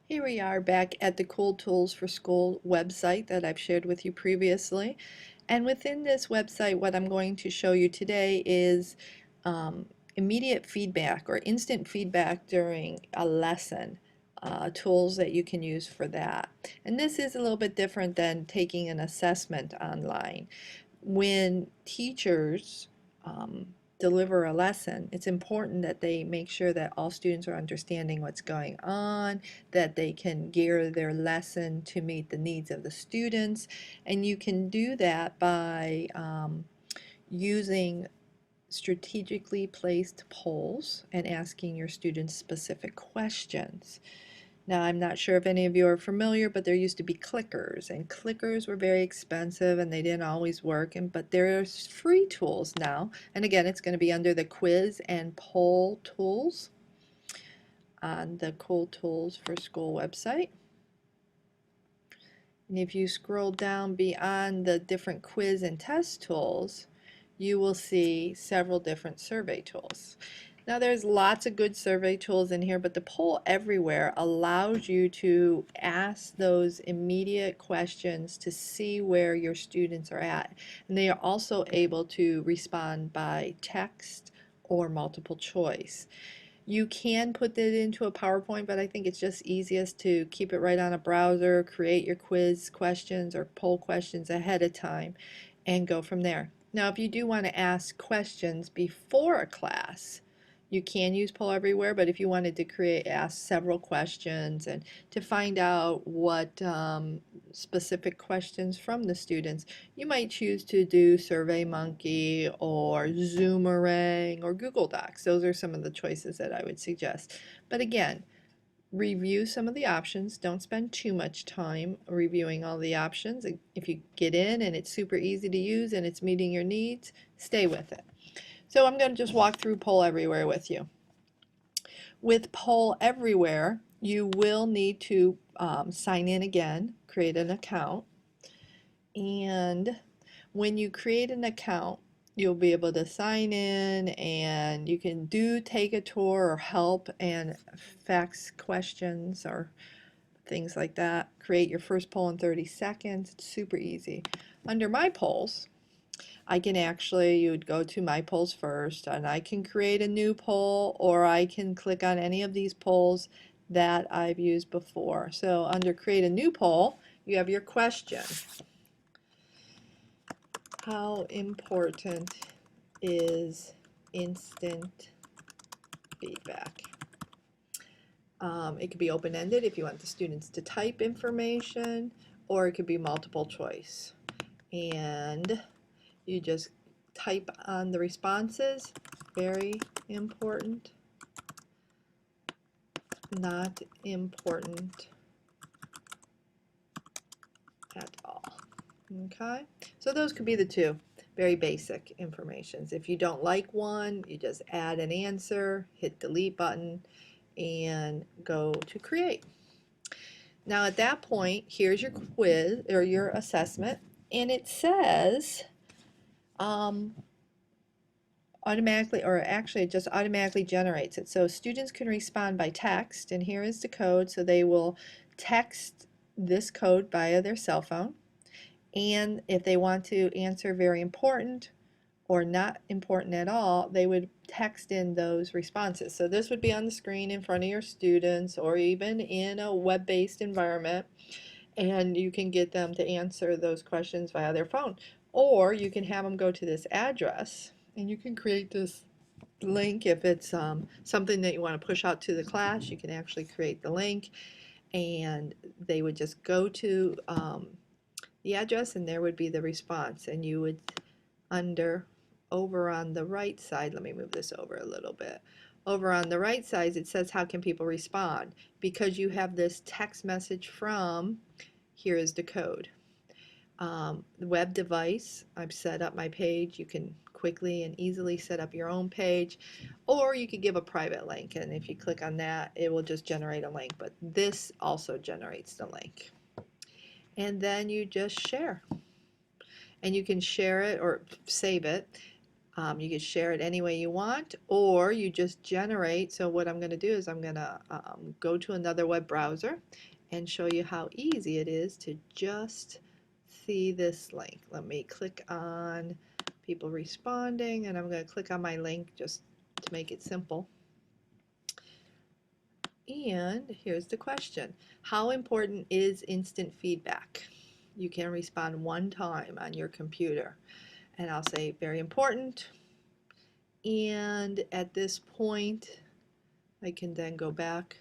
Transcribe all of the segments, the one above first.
Here we are back at the Cool Tools for School website that I've shared with you previously. And within this website, what I'm going to show you today is um, immediate feedback or instant feedback during a lesson. Tools that you can use for that. And this is a little bit different than taking an assessment online. When teachers deliver a lesson, it's important that they make sure that all students are understanding what's going on, that they can gear their lesson to meet the needs of the students, and you can do that by using strategically placed polls and asking your students specific questions. Now, I'm not sure if any of you are familiar, but there used to be clickers, and clickers were very expensive and they didn't always work. But there's free tools now. And again, it's going to be under the quiz and poll tools on the Cool Tools for School website. And if you scroll down beyond the different quiz and test tools, you will see several different survey tools. Now there's lots of good survey tools in here, but the PollEverywhere allows you to ask those immediate questions to see where your students are at. And they are also able to respond by text or multiple choice. You can put that into a PowerPoint, but I think it's just easiest to keep it right on a browser, create your quiz questions or poll questions ahead of time, and go from there. Now, if you do want to ask questions before a class, you can use PollEverywhere, but if you wanted to ask several questions and to find out what specific questions from the students, you might choose to do SurveyMonkey or Zoomerang or Google Docs. Those are some of the choices that I would suggest. But again, review some of the options. Don't spend too much time reviewing all the options. If you get in and it's super easy to use and it's meeting your needs, stay with it. So I'm going to just walk through PollEverywhere with you. With PollEverywhere, you will need to sign in again, create an account, and when you create an account, you'll be able to sign in and you can take a tour or help and fax questions or things like that. Create your first poll in 30 seconds. It's super easy. Under My Polls, you would go to My Polls first, and I can create a new poll, or I can click on any of these polls that I've used before. So under Create a New Poll, you have your question. How important is instant feedback? It could be open-ended if you want the students to type information, or it could be multiple choice. And you just type on the responses. Very important, not important at all. Okay, so those could be the two very basic informations. If you don't like one, you just add an answer, hit delete button, and go to create. Now at that point, here's your quiz or your assessment, and it says automatically, or actually it just automatically generates it. So students can respond by text, and here is the code. So they will text this code via their cell phone, and if they want to answer very important or not important at all, they would text in those responses. So this would be on the screen in front of your students or even in a web-based environment, and you can get them to answer those questions via their phone. Or you can have them go to this address, and you can create this link. If it's something that you want to push out to the class, you can actually create the link, and they would just go to the address, and there would be the response. And you would, over on the right side, let me move this over a little bit. Over on the right side, it says how can people respond. Because you have this text message from, here is the code. The web device, I've set up my page. You can quickly and easily set up your own page, or you could give a private link, and if you click on that, it will just generate a link, but this also generates the link. And then you just share, and you can share it or save it You can share it any way you want, or you just generate. So what I'm going to do is I'm going to go to another web browser and show you how easy it is to just see this link. Let me click on people responding, and I'm going to click on my link just to make it simple. And here's the question. How important is instant feedback? You can respond one time on your computer. And I'll say very important. And at this point, I can then go back.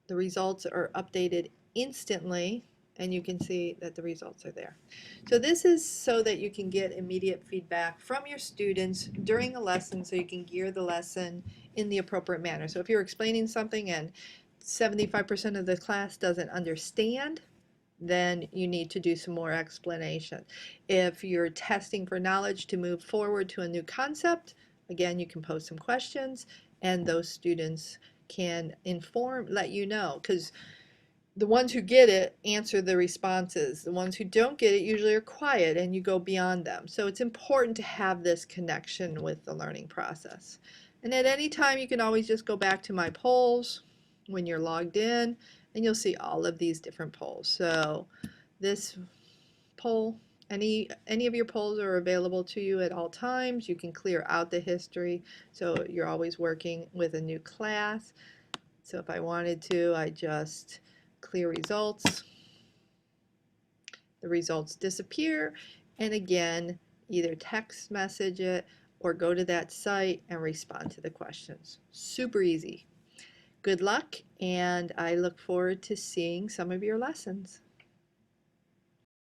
The results are updated instantly, and you can see that the results are there. So this is so that you can get immediate feedback from your students during a lesson, so you can gear the lesson in the appropriate manner. So if you're explaining something and 75% of the class doesn't understand, then you need to do some more explanation. If you're testing for knowledge to move forward to a new concept, again, you can pose some questions, and those students can let you know, because the ones who get it answer the responses. The ones who don't get it usually are quiet, and you go beyond them. So it's important to have this connection with the learning process. And at any time, you can always just go back to my polls when you're logged in, and you'll see all of these different polls. So this poll, any of your polls are available to you at all times. You can clear out the history, so you're always working with a new class. So if I wanted to, I just clear results. The results disappear, and again, either text message it or go to that site and respond to the questions. Super easy. Good luck, and I look forward to seeing some of your lessons.